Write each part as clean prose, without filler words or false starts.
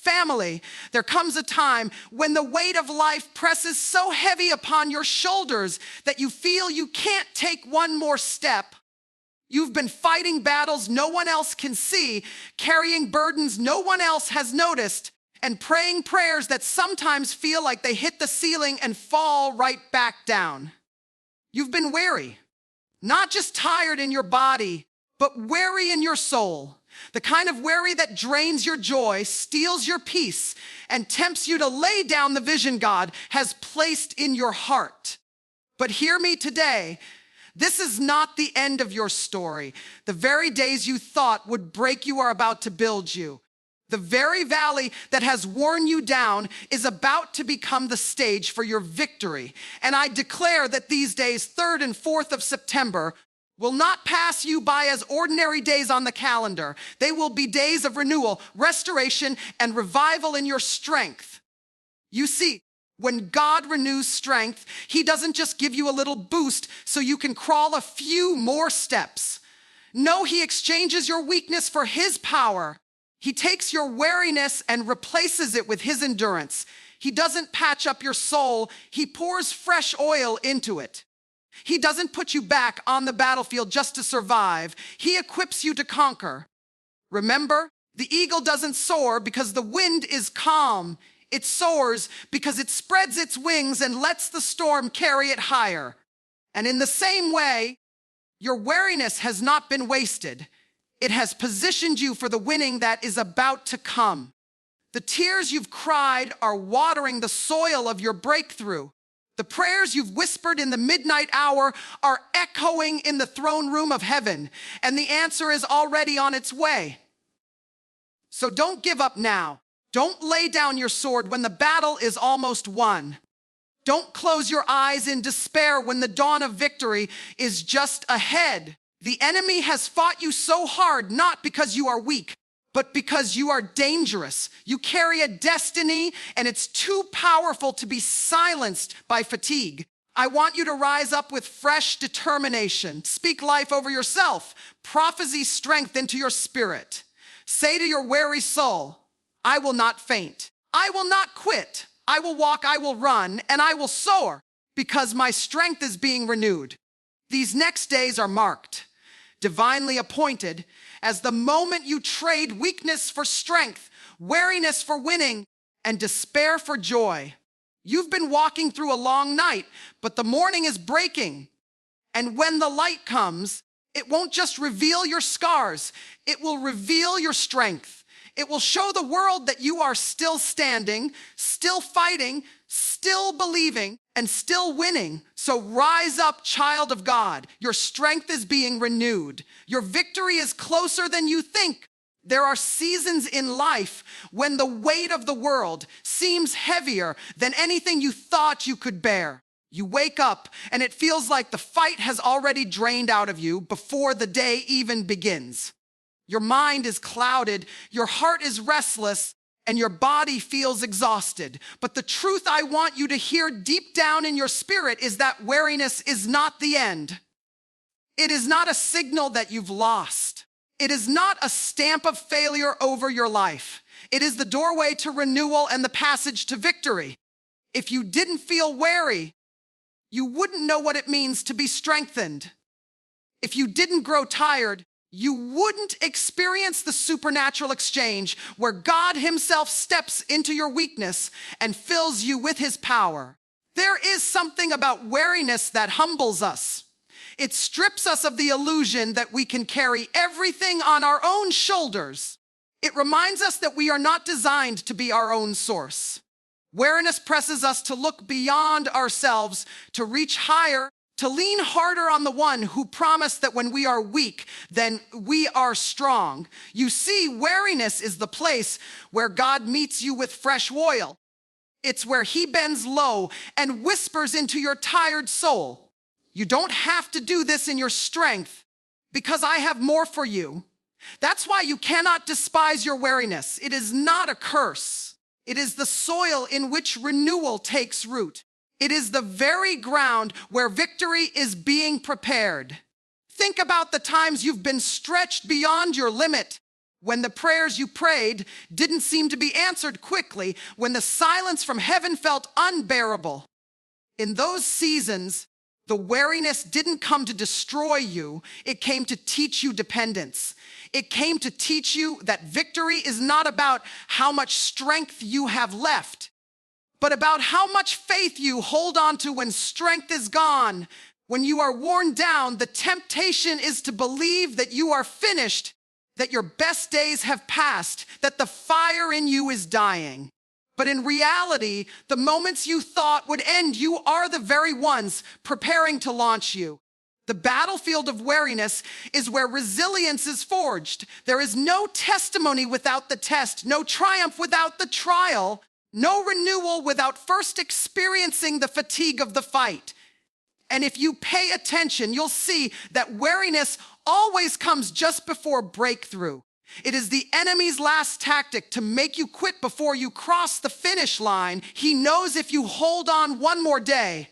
Family, there comes a time when the weight of life presses so heavy upon your shoulders that you feel you can't take one more step. You've been fighting battles no one else can see, carrying burdens no one else has noticed, and praying prayers that sometimes feel like they hit the ceiling and fall right back down. You've been weary, not just tired in your body, but weary in your soul. The kind of weary that drains your joy, steals your peace, and tempts you to lay down the vision God has placed in your heart. But hear me today. This is not the end of your story. The very days you thought would break you are about to build you. The very valley that has worn you down is about to become the stage for your victory. And I declare that these days, 3rd and 4th of September, will not pass you by as ordinary days on the calendar. They will be days of renewal, restoration, and revival in your strength. You see, when God renews strength, He doesn't just give you a little boost so you can crawl a few more steps. No, He exchanges your weakness for His power. He takes your weariness and replaces it with His endurance. He doesn't patch up your soul. He pours fresh oil into it. He doesn't put you back on the battlefield just to survive. He equips you to conquer. Remember, the eagle doesn't soar because the wind is calm. It soars because it spreads its wings and lets the storm carry it higher. And in the same way, your weariness has not been wasted. It has positioned you for the winning that is about to come. The tears you've cried are watering the soil of your breakthrough. The prayers you've whispered in the midnight hour are echoing in the throne room of heaven, and the answer is already on its way. So don't give up now. Don't lay down your sword when the battle is almost won. Don't close your eyes in despair when the dawn of victory is just ahead. The enemy has fought you so hard, not because you are weak, but because you are dangerous. You carry a destiny, and it's too powerful to be silenced by fatigue. I want you to rise up with fresh determination. Speak life over yourself. Prophesy strength into your spirit. Say to your weary soul, I will not faint. I will not quit. I will walk, I will run, and I will soar, because my strength is being renewed. These next days are marked, divinely appointed, as the moment you trade weakness for strength, weariness for winning, and despair for joy. You've been walking through a long night, but the morning is breaking. And when the light comes, it won't just reveal your scars, it will reveal your strength. It will show the world that you are still standing, still fighting, still believing, and still winning. So rise up, child of God. Your strength is being renewed. Your victory is closer than you think. There are seasons in life when the weight of the world seems heavier than anything you thought you could bear. You wake up and it feels like the fight has already drained out of you before the day even begins. Your mind is clouded, your heart is restless, and your body feels exhausted. But the truth I want you to hear deep down in your spirit is that weariness is not the end. It is not a signal that you've lost. It is not a stamp of failure over your life. It is the doorway to renewal and the passage to victory. If you didn't feel weary, you wouldn't know what it means to be strengthened. If you didn't grow tired, you wouldn't experience the supernatural exchange where God Himself steps into your weakness and fills you with His power. There is something about weariness that humbles us. It strips us of the illusion that we can carry everything on our own shoulders. It reminds us that we are not designed to be our own source. Weariness presses us to look beyond ourselves, to reach higher, to lean harder on the one who promised that when we are weak, then we are strong. You see, weariness is the place where God meets you with fresh oil. It's where He bends low and whispers into your tired soul. You don't have to do this in your strength, because I have more for you. That's why you cannot despise your weariness. It is not a curse. It is the soil in which renewal takes root. It is the very ground where victory is being prepared. Think about the times you've been stretched beyond your limit, When the prayers you prayed didn't seem to be answered quickly, when the silence from heaven felt unbearable. In those seasons, the weariness didn't come to destroy you, it came to teach you dependence. It came to teach you that victory is not about how much strength you have left, but about how much faith you hold on to when strength is gone. When you are worn down, the temptation is to believe that you are finished, that your best days have passed, that the fire in you is dying. But in reality, the moments you thought would end you are the very ones preparing to launch you. The battlefield of weariness is where resilience is forged. There is no testimony without the test, no triumph without the trial, no renewal without first experiencing the fatigue of the fight. And if you pay attention, you'll see that weariness always comes just before breakthrough. It is the enemy's last tactic to make you quit before you cross the finish line. He knows if you hold on one more day,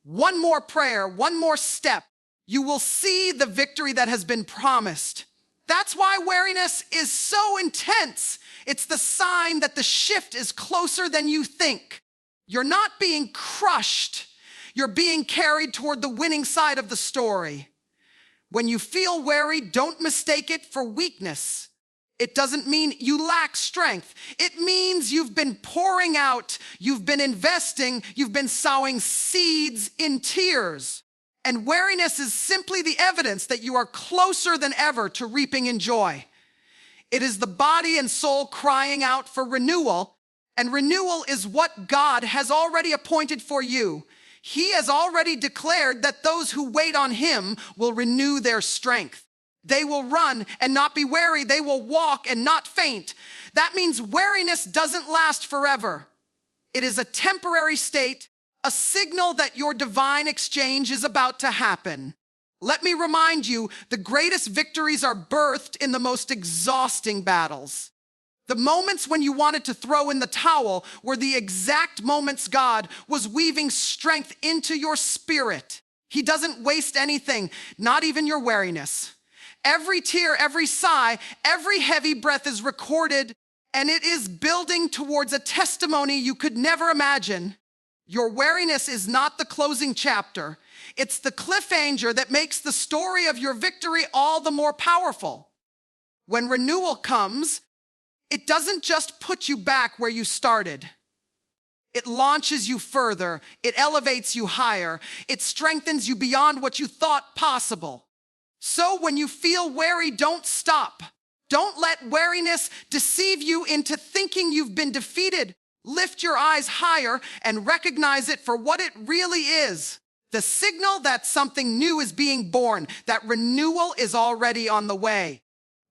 one more prayer, one more step, you will see the victory that has been promised. That's why weariness is so intense. It's the sign that the shift is closer than you think. You're not being crushed. You're being carried toward the winning side of the story. When you feel weary, don't mistake it for weakness. It doesn't mean you lack strength. It means you've been pouring out, you've been investing, you've been sowing seeds in tears. And weariness is simply the evidence that you are closer than ever to reaping in joy. It is the body and soul crying out for renewal, and renewal is what God has already appointed for you. He has already declared that those who wait on him will renew their strength. They will run and not be weary. They will walk and not faint. That means weariness doesn't last forever. It is a temporary state, a signal that your divine exchange is about to happen. Let me remind you, the greatest victories are birthed in the most exhausting battles. The moments when you wanted to throw in the towel were the exact moments God was weaving strength into your spirit. He doesn't waste anything, not even your weariness. Every tear, every sigh, every heavy breath is recorded, and it is building towards a testimony you could never imagine. Your weariness is not the closing chapter. It's the cliffhanger that makes the story of your victory all the more powerful. When renewal comes, it doesn't just put you back where you started. It launches you further. It elevates you higher. It strengthens you beyond what you thought possible. So when you feel weary, don't stop. Don't let weariness deceive you into thinking you've been defeated. Lift your eyes higher and recognize it for what it really is. The signal that something new is being born, that renewal is already on the way.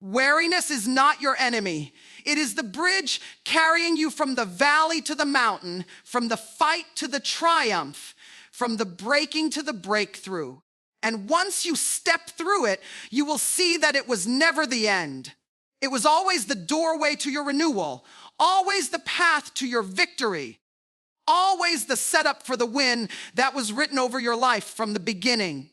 Weariness is not your enemy. It is the bridge carrying you from the valley to the mountain, from the fight to the triumph, from the breaking to the breakthrough. And once you step through it, you will see that it was never the end. It was always the doorway to your renewal, always the path to your victory, always the setup for the win that was written over your life from the beginning.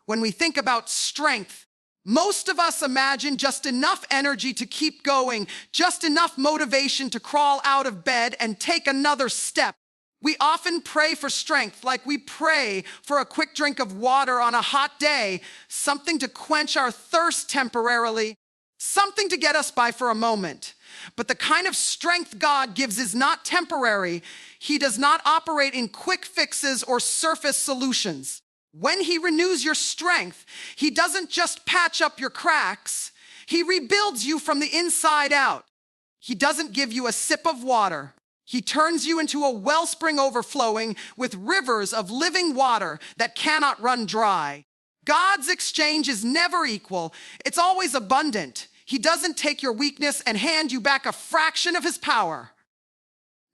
When we think about strength, most of us imagine just enough energy to keep going, just enough motivation to crawl out of bed and take another step. We often pray for strength like we pray for a quick drink of water on a hot day, something to quench our thirst temporarily, something to get us by for a moment. But the kind of strength God gives is not temporary. He does not operate in quick fixes or surface solutions. When he renews your strength, he doesn't just patch up your cracks. He rebuilds you from the inside out. He doesn't give you a sip of water. He turns you into a wellspring overflowing with rivers of living water that cannot run dry. God's exchange is never equal. It's always abundant. He doesn't take your weakness and hand you back a fraction of his power.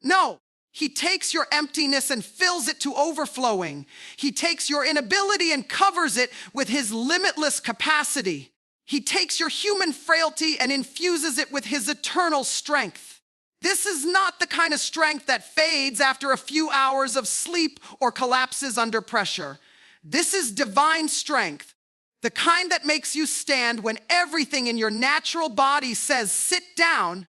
No, he takes your emptiness and fills it to overflowing. He takes your inability and covers it with his limitless capacity. He takes your human frailty and infuses it with his eternal strength. This is not the kind of strength that fades after a few hours of sleep or collapses under pressure. This is divine strength, The kind that makes you stand when everything in your natural body says sit down.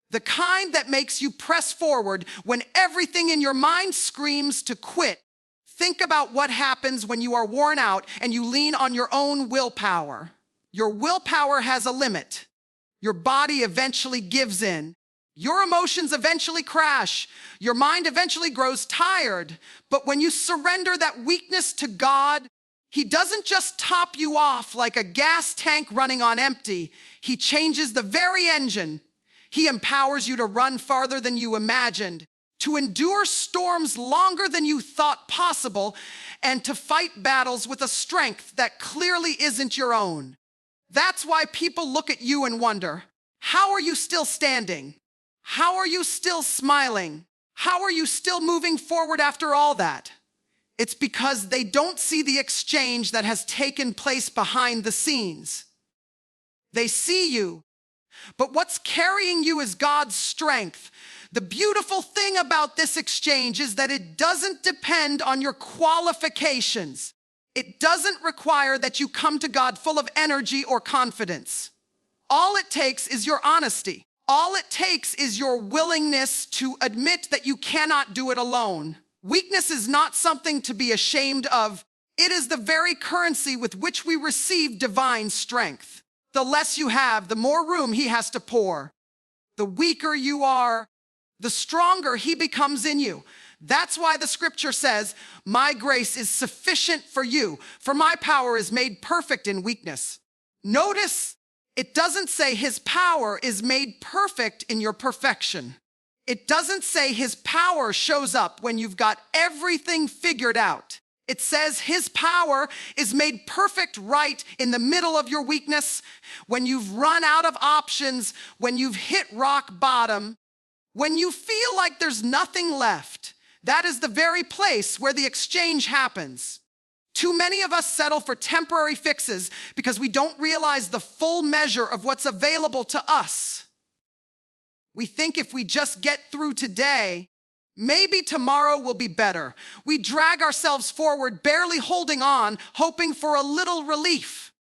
The kind that makes you press forward when everything in your mind screams to quit. Think about what happens when you are worn out and you lean on your own willpower. Your willpower has a limit. Your body eventually gives in. Your emotions eventually crash. Your mind eventually grows tired. But when you surrender that weakness to God, He doesn't just top you off like a gas tank running on empty. He changes the very engine. He empowers you to run farther than you imagined, to endure storms longer than you thought possible, and to fight battles with a strength that clearly isn't your own. That's why people look at you and wonder, how are you still standing? How are you still smiling? How are you still moving forward after all that? It's because they don't see the exchange that has taken place behind the scenes. They see you, but what's carrying you is God's strength. The beautiful thing about this exchange is that it doesn't depend on your qualifications. It doesn't require that you come to God full of energy or confidence. All it takes is your honesty. All it takes is your willingness to admit that you cannot do it alone. Weakness is not something to be ashamed of. It is the very currency with which we receive divine strength. The less you have, the more room He has to pour. The weaker you are, the stronger He becomes in you. That's why the scripture says, my grace is sufficient for you, for my power is made perfect in weakness. Notice, it doesn't say His power is made perfect in your perfection. It doesn't say His power shows up when you've got everything figured out. It says His power is made perfect right in the middle of your weakness, when you've run out of options, when you've hit rock bottom, when you feel like there's nothing left. That is the very place where the exchange happens. Too many of us settle for temporary fixes because we don't realize the full measure of what's available to us. We think if we just get through today, maybe tomorrow will be better. We drag ourselves forward, barely holding on, hoping for a little relief.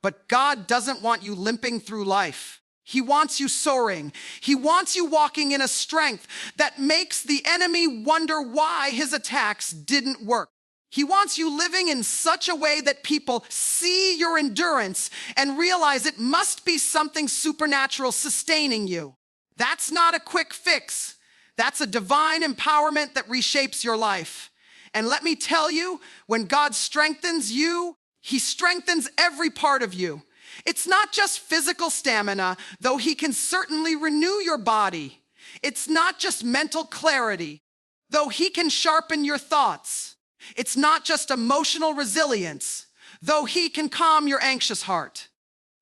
But God doesn't want you limping through life. He wants you soaring. He wants you walking in a strength that makes the enemy wonder why his attacks didn't work. He wants you living in such a way that people see your endurance and realize it must be something supernatural sustaining you. That's not a quick fix. That's a divine empowerment that reshapes your life. And let me tell you, when God strengthens you, He strengthens every part of you. It's not just physical stamina, though He can certainly renew your body. It's not just mental clarity, though He can sharpen your thoughts. It's not just emotional resilience, though He can calm your anxious heart.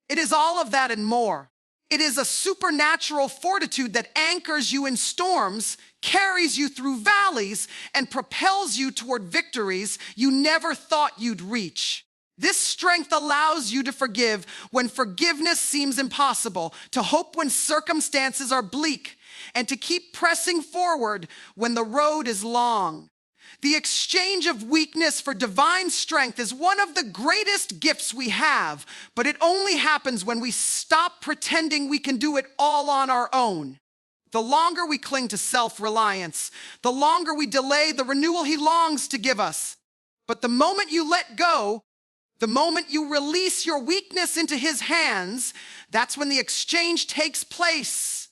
It is all of that and more. It is a supernatural fortitude that anchors you in storms, carries you through valleys, and propels you toward victories you never thought you'd reach. This strength allows you to forgive when forgiveness seems impossible, to hope when circumstances are bleak, and to keep pressing forward when the road is long. The exchange of weakness for divine strength is one of the greatest gifts we have, but it only happens when we stop pretending we can do it all on our own. The longer we cling to self-reliance, the longer we delay the renewal He longs to give us. But the moment you let go, the moment you release your weakness into His hands, that's when the exchange takes place.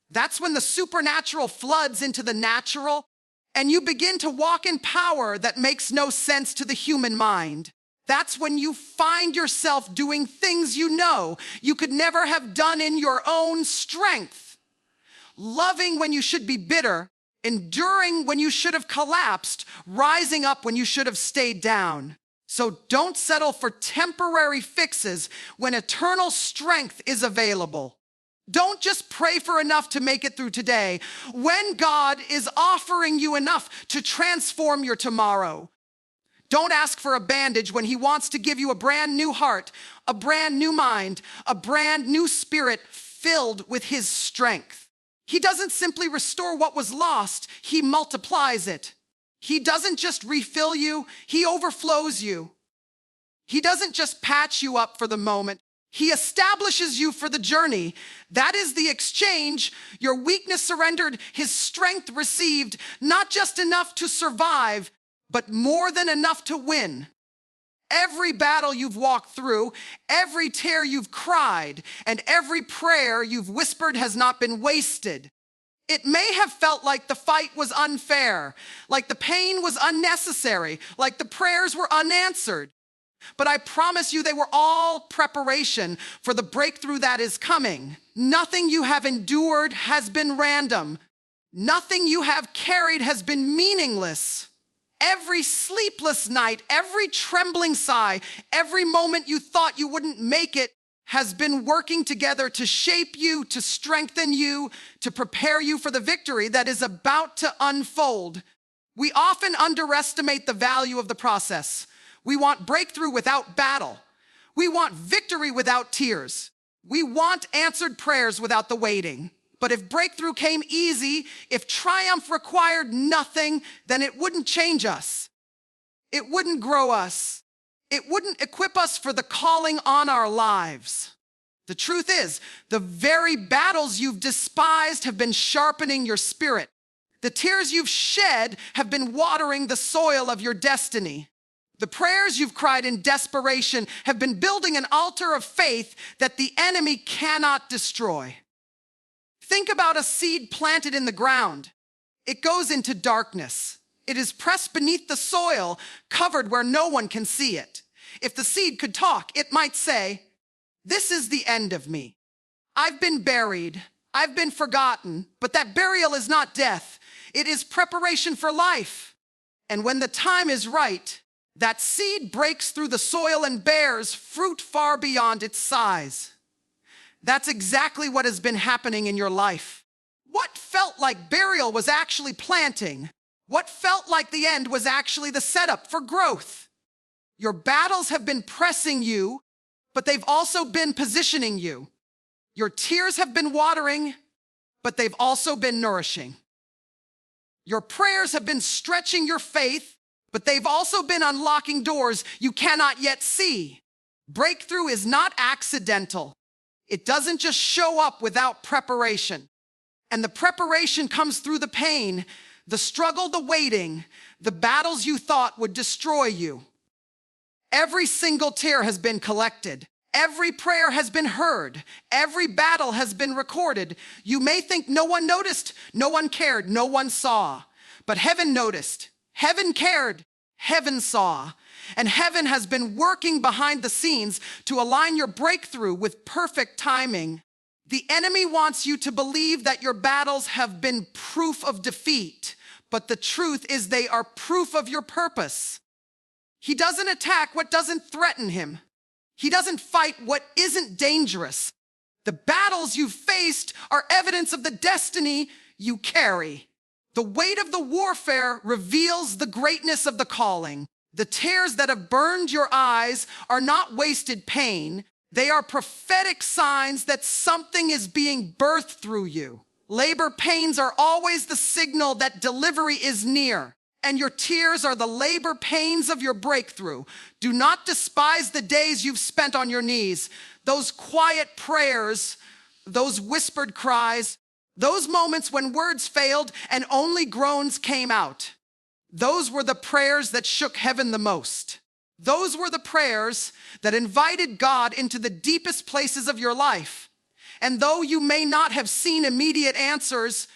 That's when the supernatural floods into the natural, and you begin to walk in power that makes no sense to the human mind. That's when you find yourself doing things you know you could never have done in your own strength. Loving when you should be bitter, enduring when you should have collapsed, rising up when you should have stayed down. So don't settle for temporary fixes when eternal strength is available. Don't just pray for enough to make it through today when God is offering you enough to transform your tomorrow. Don't ask for a bandage when He wants to give you a brand new heart, a brand new mind, a brand new spirit filled with His strength. He doesn't simply restore what was lost, He multiplies it. He doesn't just refill you, He overflows you. He doesn't just patch you up for the moment. He establishes you for the journey. That is the exchange. Your weakness surrendered, his strength received, not just enough to survive, but more than enough to win. Every battle you've walked through, every tear you've cried, and every prayer you've whispered has not been wasted. It may have felt like the fight was unfair, like the pain was unnecessary, like the prayers were unanswered. But I promise you they were all preparation for the breakthrough that is coming. Nothing you have endured has been random. Nothing you have carried has been meaningless. Every sleepless night, every trembling sigh, every moment you thought you wouldn't make it has been working together to shape you, to strengthen you, to prepare you for the victory that is about to unfold. We often underestimate the value of the process. We want breakthrough without battle. We want victory without tears. We want answered prayers without the waiting. But if breakthrough came easy, if triumph required nothing, then it wouldn't change us. It wouldn't grow us. It wouldn't equip us for the calling on our lives. The truth is, the very battles you've despised have been sharpening your spirit. The tears you've shed have been watering the soil of your destiny. The prayers you've cried in desperation have been building an altar of faith that the enemy cannot destroy. Think about a seed planted in the ground. It goes into darkness. It is pressed beneath the soil, covered where no one can see it. If the seed could talk, it might say, "This is the end of me. I've been buried. I've been forgotten. But that burial is not death. It is preparation for life. And when the time is right, that seed breaks through the soil and bears fruit far beyond its size." That's exactly what has been happening in your life. What felt like burial was actually planting. What felt like the end was actually the setup for growth. Your battles have been pressing you, but they've also been positioning you. Your tears have been watering, but they've also been nourishing. Your prayers have been stretching your faith, but they've also been unlocking doors you cannot yet see. Breakthrough is not accidental. It doesn't just show up without preparation. And the preparation comes through the pain, the struggle, the waiting, the battles you thought would destroy you. Every single tear has been collected. Every prayer has been heard. Every battle has been recorded. You may think no one noticed, no one cared, no one saw. But heaven noticed. Heaven cared, heaven saw, and heaven has been working behind the scenes to align your breakthrough with perfect timing. The enemy wants you to believe that your battles have been proof of defeat, but the truth is they are proof of your purpose. He doesn't attack what doesn't threaten him. He doesn't fight what isn't dangerous. The battles you've faced are evidence of the destiny you carry. The weight of the warfare reveals the greatness of the calling. The tears that have burned your eyes are not wasted pain. They are prophetic signs that something is being birthed through you. Labor pains are always the signal that delivery is near, and your tears are the labor pains of your breakthrough. Do not despise the days you've spent on your knees, those quiet prayers, those whispered cries, those moments when words failed and only groans came out. Those were the prayers that shook heaven the most. Those were the prayers that invited God into the deepest places of your life. And though you may not have seen immediate answers,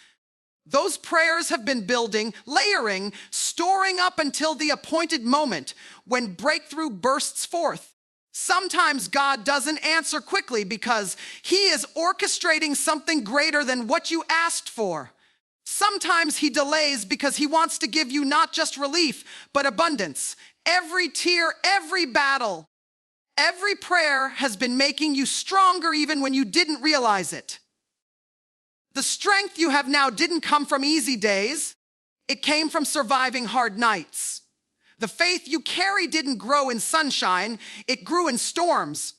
those prayers have been building, layering, storing up until the appointed moment when breakthrough bursts forth. Sometimes God doesn't answer quickly because he is orchestrating something greater than what you asked for. Sometimes he delays because he wants to give you not just relief, but abundance. Every tear, every battle, every prayer has been making you stronger even when you didn't realize it. The strength you have now didn't come from easy days. It came from surviving hard nights. The faith you carry didn't grow in sunshine, it grew in storms.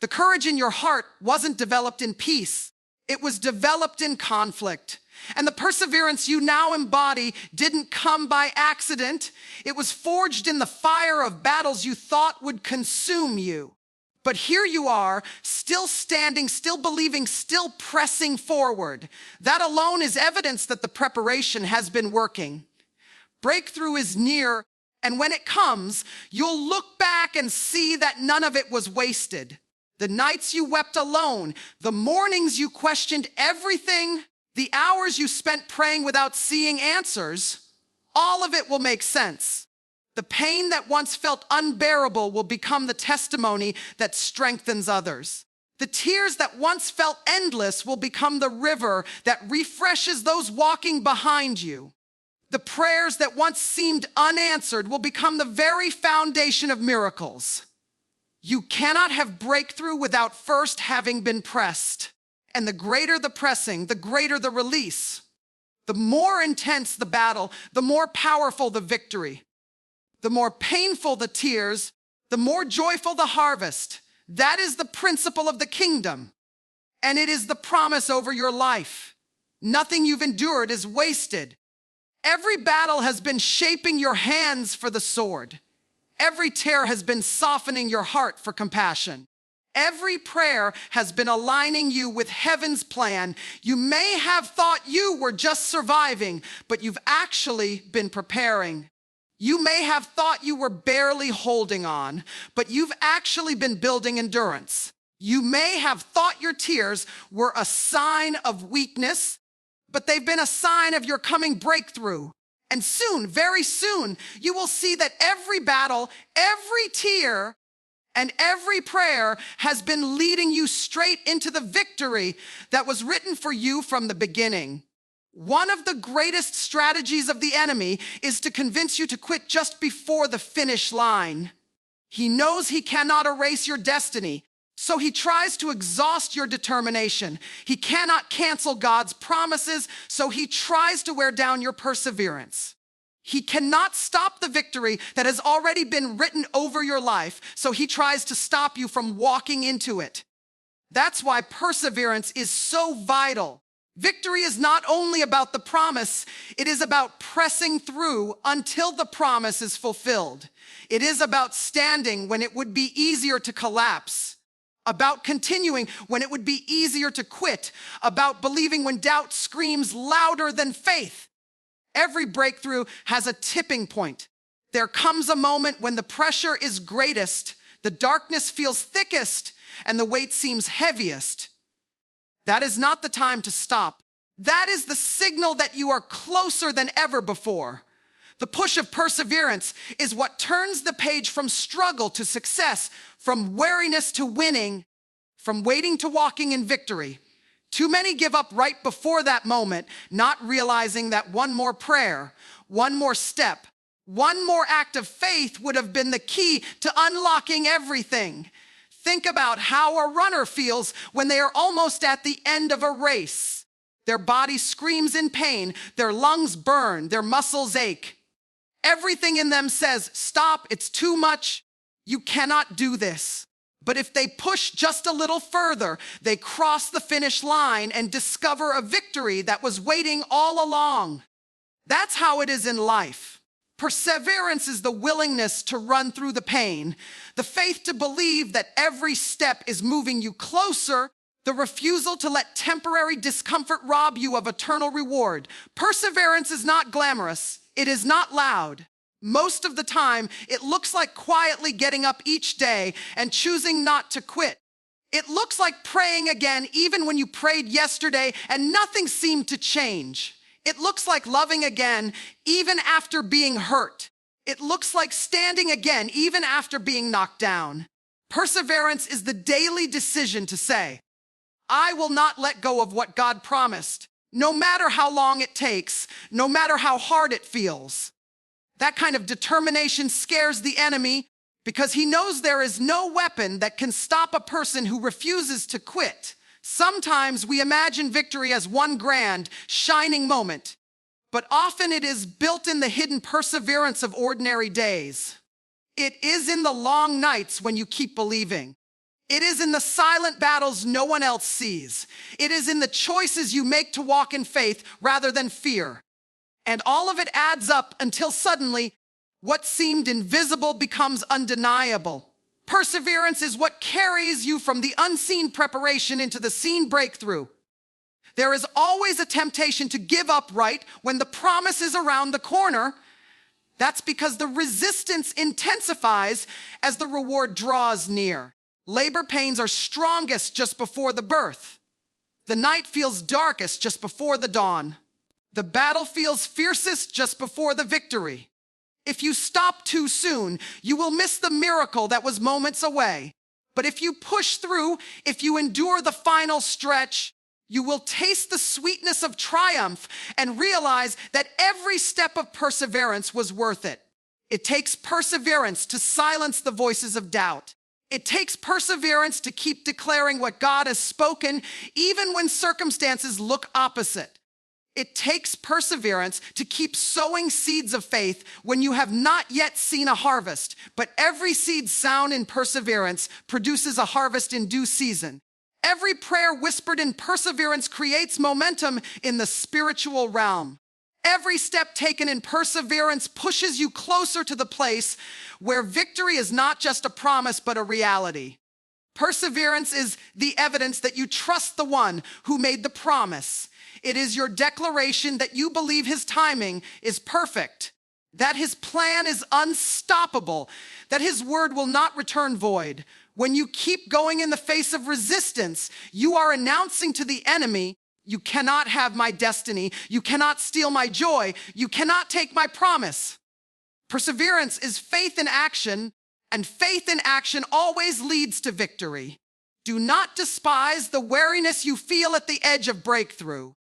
The courage in your heart wasn't developed in peace, it was developed in conflict. And the perseverance you now embody didn't come by accident. It was forged in the fire of battles you thought would consume you. But here you are, still standing, still believing, still pressing forward. That alone is evidence that the preparation has been working. Breakthrough is near, and when it comes, you'll look back and see that none of it was wasted. The nights you wept alone, the mornings you questioned everything, the hours you spent praying without seeing answers, all of it will make sense. The pain that once felt unbearable will become the testimony that strengthens others. The tears that once felt endless will become the river that refreshes those walking behind you. The prayers that once seemed unanswered will become the very foundation of miracles. You cannot have breakthrough without first having been pressed. And the greater the pressing, the greater the release. The more intense the battle, the more powerful the victory. The more painful the tears, the more joyful the harvest. That is the principle of the kingdom. And it is the promise over your life. Nothing you've endured is wasted. Every battle has been shaping your hands for the sword. Every tear has been softening your heart for compassion. Every prayer has been aligning you with heaven's plan. You may have thought you were just surviving, but you've actually been preparing. You may have thought you were barely holding on, but you've actually been building endurance. You may have thought your tears were a sign of weakness, but they've been a sign of your coming breakthrough. And soon, very soon, you will see that every battle, every tear, and every prayer has been leading you straight into the victory that was written for you from the beginning. One of the greatest strategies of the enemy is to convince you to quit just before the finish line. He knows he cannot erase your destiny, so he tries to exhaust your determination. He cannot cancel God's promises, so he tries to wear down your perseverance. He cannot stop the victory that has already been written over your life, so he tries to stop you from walking into it. That's why perseverance is so vital. Victory is not only about the promise, it is about pressing through until the promise is fulfilled. It is about standing when it would be easier to collapse, about continuing when it would be easier to quit, about believing when doubt screams louder than faith. Every breakthrough has a tipping point. There comes a moment when the pressure is greatest, the darkness feels thickest, and the weight seems heaviest. That is not the time to stop. That is the signal that you are closer than ever before. The push of perseverance is what turns the page from struggle to success, from weariness to winning, from waiting to walking in victory. Too many give up right before that moment, not realizing that one more prayer, one more step, one more act of faith would have been the key to unlocking everything. Think about how a runner feels when they are almost at the end of a race. Their body screams in pain, their lungs burn, their muscles ache. Everything in them says, stop, it's too much, you cannot do this. But if they push just a little further, they cross the finish line and discover a victory that was waiting all along. That's how it is in life. Perseverance is the willingness to run through the pain, the faith to believe that every step is moving you closer, the refusal to let temporary discomfort rob you of eternal reward. Perseverance is not glamorous. It is not loud. Most of the time, it looks like quietly getting up each day and choosing not to quit. It looks like praying again even when you prayed yesterday and nothing seemed to change. It looks like loving again even after being hurt. It looks like standing again even after being knocked down. Perseverance is the daily decision to say, I will not let go of what God promised, no matter how long it takes, no matter how hard it feels. That kind of determination scares the enemy because he knows there is no weapon that can stop a person who refuses to quit. Sometimes we imagine victory as one grand, shining moment, but often it is built in the hidden perseverance of ordinary days. It is in the long nights when you keep believing. It is in the silent battles no one else sees. It is in the choices you make to walk in faith rather than fear. And all of it adds up until suddenly, what seemed invisible becomes undeniable. Perseverance is what carries you from the unseen preparation into the seen breakthrough. There is always a temptation to give up right when the promise is around the corner. That's because the resistance intensifies as the reward draws near. Labor pains are strongest just before the birth. The night feels darkest just before the dawn. The battle feels fiercest just before the victory. If you stop too soon, you will miss the miracle that was moments away. But if you push through, if you endure the final stretch, you will taste the sweetness of triumph and realize that every step of perseverance was worth it. It takes perseverance to silence the voices of doubt. It takes perseverance to keep declaring what God has spoken, even when circumstances look opposite. It takes perseverance to keep sowing seeds of faith when you have not yet seen a harvest, but every seed sown in perseverance produces a harvest in due season. Every prayer whispered in perseverance creates momentum in the spiritual realm. Every step taken in perseverance pushes you closer to the place where victory is not just a promise, but a reality. Perseverance is the evidence that you trust the one who made the promise. It is your declaration that you believe his timing is perfect, that his plan is unstoppable, that his word will not return void. When you keep going in the face of resistance, you are announcing to the enemy, you cannot have my destiny, you cannot steal my joy, you cannot take my promise. Perseverance is faith in action, and faith in action always leads to victory. Do not despise the weariness you feel at the edge of breakthrough.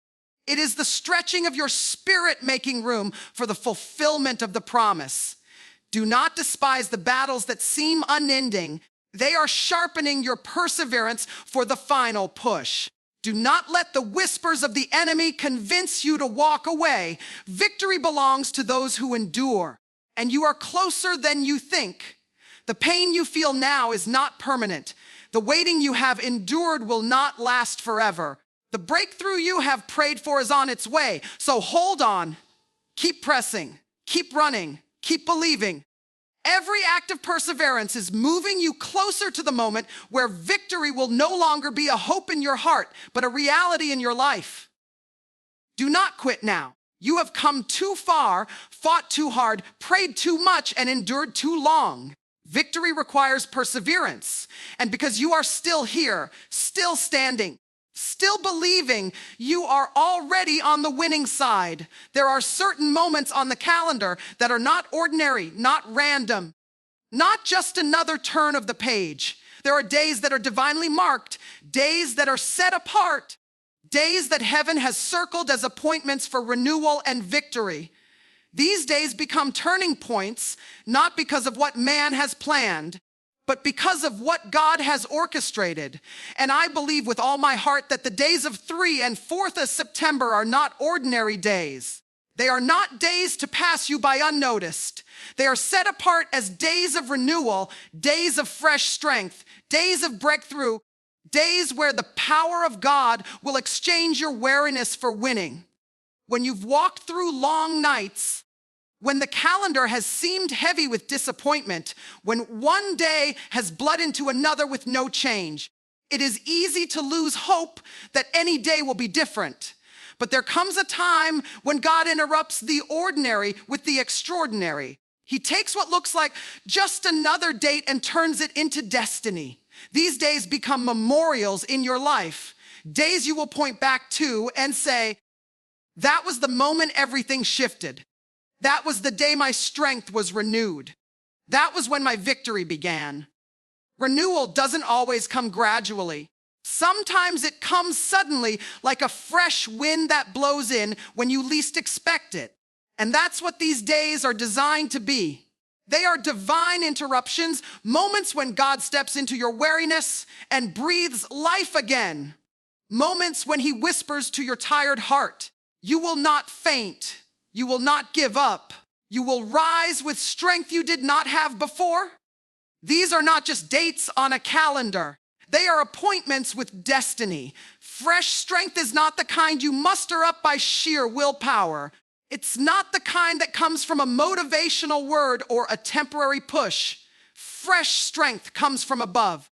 It is the stretching of your spirit making room for the fulfillment of the promise. Do not despise the battles that seem unending. They are sharpening your perseverance for the final push. Do not let the whispers of the enemy convince you to walk away. Victory belongs to those who endure, and you are closer than you think. The pain you feel now is not permanent. The waiting you have endured will not last forever. The breakthrough you have prayed for is on its way, so hold on. Keep pressing, keep running, keep believing. Every act of perseverance is moving you closer to the moment where victory will no longer be a hope in your heart, but a reality in your life. Do not quit now. You have come too far, fought too hard, prayed too much, and endured too long. Victory requires perseverance. And because you are still here, still standing, still believing, you are already on the winning side. There are certain moments on the calendar that are not ordinary, not random, not just another turn of the page. There are days that are divinely marked, days that are set apart, days that heaven has circled as appointments for renewal and victory. These days become turning points, not because of what man has planned, but because of what God has orchestrated. And I believe with all my heart that the days of 3 and 4th of September are not ordinary days. They are not days to pass you by unnoticed. They are set apart as days of renewal, days of fresh strength, days of breakthrough, days where the power of God will exchange your weariness for winning. When you've walked through long nights, when the calendar has seemed heavy with disappointment, when one day has bled into another with no change, it is easy to lose hope that any day will be different. But there comes a time when God interrupts the ordinary with the extraordinary. He takes what looks like just another date and turns it into destiny. These days become memorials in your life, days you will point back to and say, that was the moment everything shifted. That was the day my strength was renewed. That was when my victory began. Renewal doesn't always come gradually. Sometimes it comes suddenly, like a fresh wind that blows in when you least expect it. And that's what these days are designed to be. They are divine interruptions, moments when God steps into your weariness and breathes life again. Moments when he whispers to your tired heart, you will not faint. You will not give up. You will rise with strength you did not have before. These are not just dates on a calendar. They are appointments with destiny. Fresh strength is not the kind you muster up by sheer willpower. It's not the kind that comes from a motivational word or a temporary push. Fresh strength comes from above.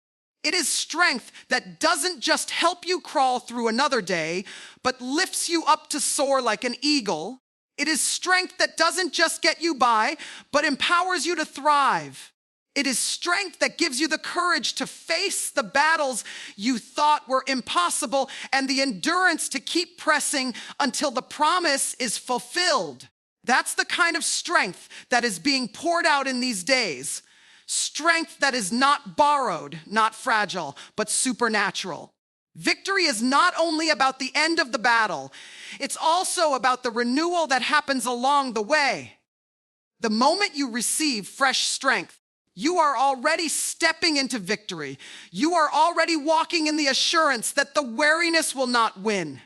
It is strength that doesn't just help you crawl through another day, but lifts you up to soar like an eagle. It is strength that doesn't just get you by, but empowers you to thrive. It is strength that gives you the courage to face the battles you thought were impossible and the endurance to keep pressing until the promise is fulfilled. That's the kind of strength that is being poured out in these days. Strength that is not borrowed, not fragile, but supernatural. Victory is not only about the end of the battle, it's also about the renewal that happens along the way. The moment you receive fresh strength, you are already stepping into victory. You are already walking in the assurance that the weariness will not win.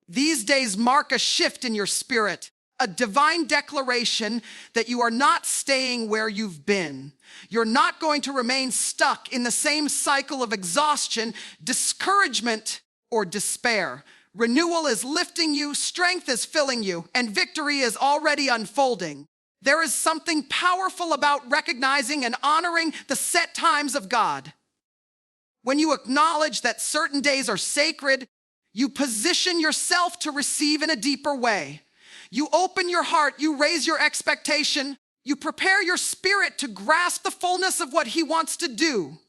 These days mark a shift in your spirit, a divine declaration that you are not staying where you've been. You're not going to remain stuck in the same cycle of exhaustion, discouragement, or despair. Renewal is lifting you, strength is filling you, and victory is already unfolding. There is something powerful about recognizing and honoring the set times of God. When you acknowledge that certain days are sacred, you position yourself to receive in a deeper way. You open your heart, you raise your expectation, you prepare your spirit to grasp the fullness of what He wants to do.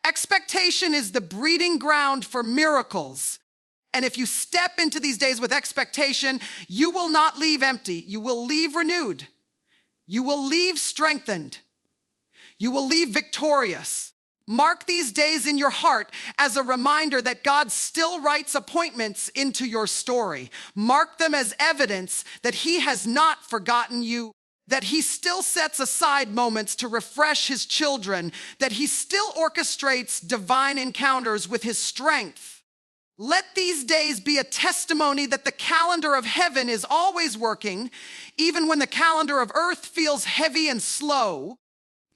Expectation is the breeding ground for miracles. And if you step into these days with expectation, you will not leave empty. You will leave renewed. You will leave strengthened. You will leave victorious. Mark these days in your heart as a reminder that God still writes appointments into your story. Mark them as evidence that He has not forgotten you, that He still sets aside moments to refresh His children, that He still orchestrates divine encounters with His strength. Let these days be a testimony that the calendar of heaven is always working, even when the calendar of earth feels heavy and slow.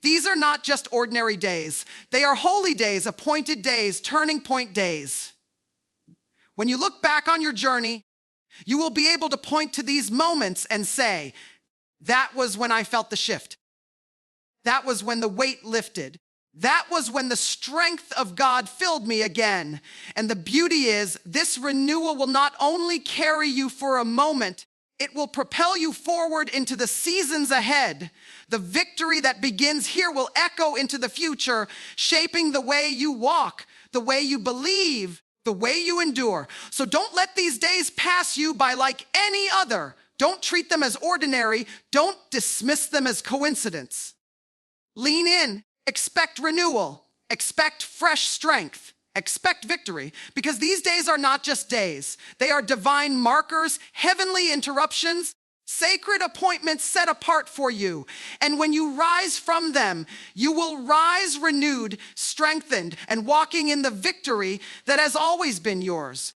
These are not just ordinary days. They are holy days, appointed days, turning point days. When you look back on your journey, you will be able to point to these moments and say, that was when I felt the shift. That was when the weight lifted. That was when the strength of God filled me again. And the beauty is, this renewal will not only carry you for a moment, it will propel you forward into the seasons ahead. The victory that begins here will echo into the future, shaping the way you walk, the way you believe, the way you endure. So don't let these days pass you by like any other. Don't treat them as ordinary. Don't dismiss them as coincidence. Lean in. Expect renewal, expect fresh strength, expect victory, because these days are not just days. They are divine markers, heavenly interruptions, sacred appointments set apart for you. And when you rise from them, you will rise renewed, strengthened, and walking in the victory that has always been yours.